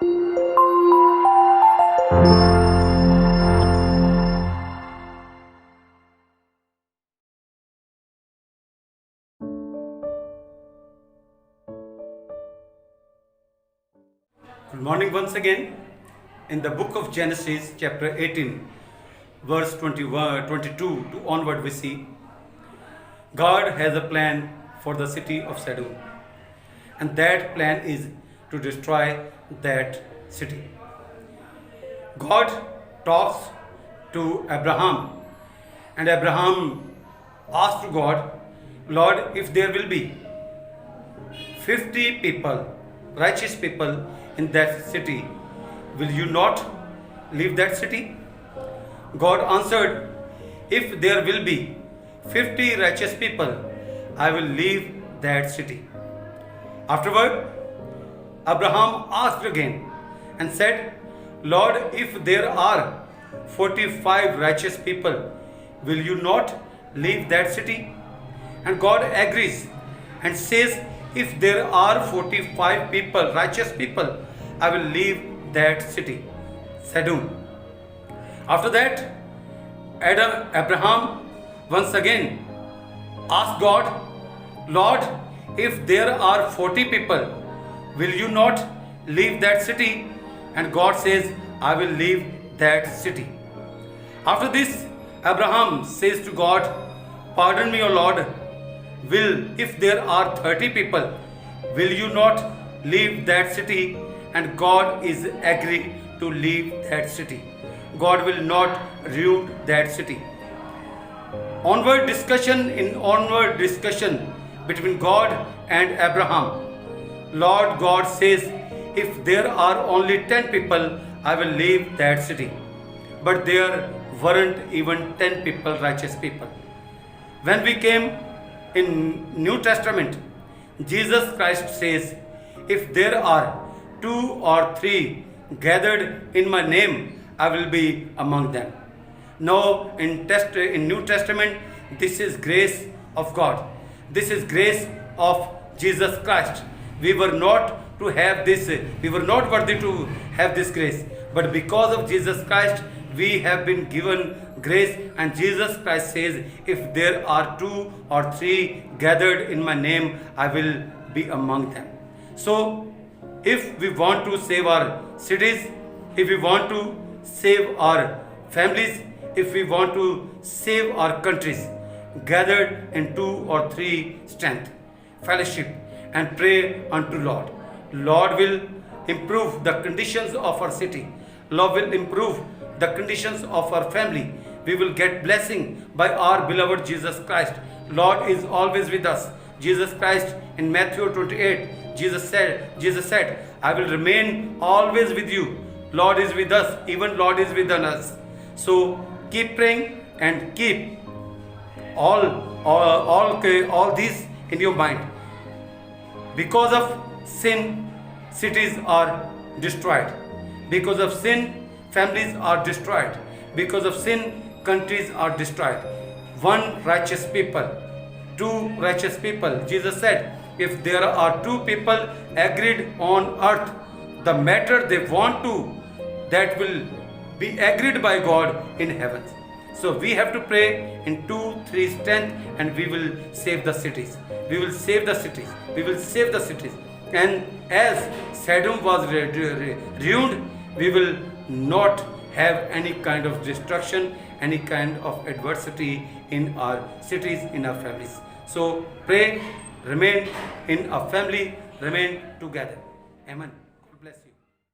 Good morning once again. In the book of Genesis, chapter 18, verse 22 to onward, we see God has a plan for the city of Sodom, and that plan is to destroy that city. God talks to Abraham, and Abraham asked to God, Lord, if there will be 50 people, righteous people in that city, will you not leave that city? God answered, if there will be 50 righteous people, I will leave that city. Afterward, Abraham asked again and said, Lord, if there are 45 righteous people, will you not leave that city? And God agrees and says, if there are 45 people, righteous people, I will leave that city, Sodom. After that, Abraham once again asked God, Lord, if there are 40 people, will you not leave that city? And God says, I will leave that city. After this, Abraham says to God, pardon me, O Lord, if there are 30 people, will you not leave that city? And God is agreed to leave that city. God will not ruin that city. Onward discussion between God and Abraham. Lord God says, if there are only 10 people, I will leave that city. But there weren't even 10 people, righteous people. When we came in New Testament, Jesus Christ says, if there are 2 or 3 gathered in my name, I will be among them. Now in New Testament, this is grace of God. This is grace of Jesus Christ. We were not to have this, we were not worthy to have this grace. But because of Jesus Christ, we have been given grace, and Jesus Christ says, if there are 2 or 3 gathered in my name, I will be among them. So, if we want to save our cities, if we want to save our families, if we want to save our countries, gathered in 2 or 3 strength, fellowship, and pray unto Lord. Lord will improve the conditions of our city. Lord will improve the conditions of our family. We will get blessing by our beloved Jesus Christ. Lord is always with us. Jesus Christ in Matthew 28, Jesus said, I will remain always with you. Lord is with us, even Lord is within us. So keep praying and keep all these in your mind. Because of sin, cities are destroyed. Because of sin, families are destroyed. Because of sin, countries are destroyed. 1 righteous people, 2 righteous people. Jesus said, if there are 2 people agreed on earth, the matter they want to, that will be agreed by God in heaven. So we have to pray in 2, 3 strength, and we will save the cities. We will save the cities. We will save the cities. And as Sodom was ruined, we will not have any kind of destruction, any kind of adversity in our cities, in our families. So pray, remain in a family, remain together. Amen.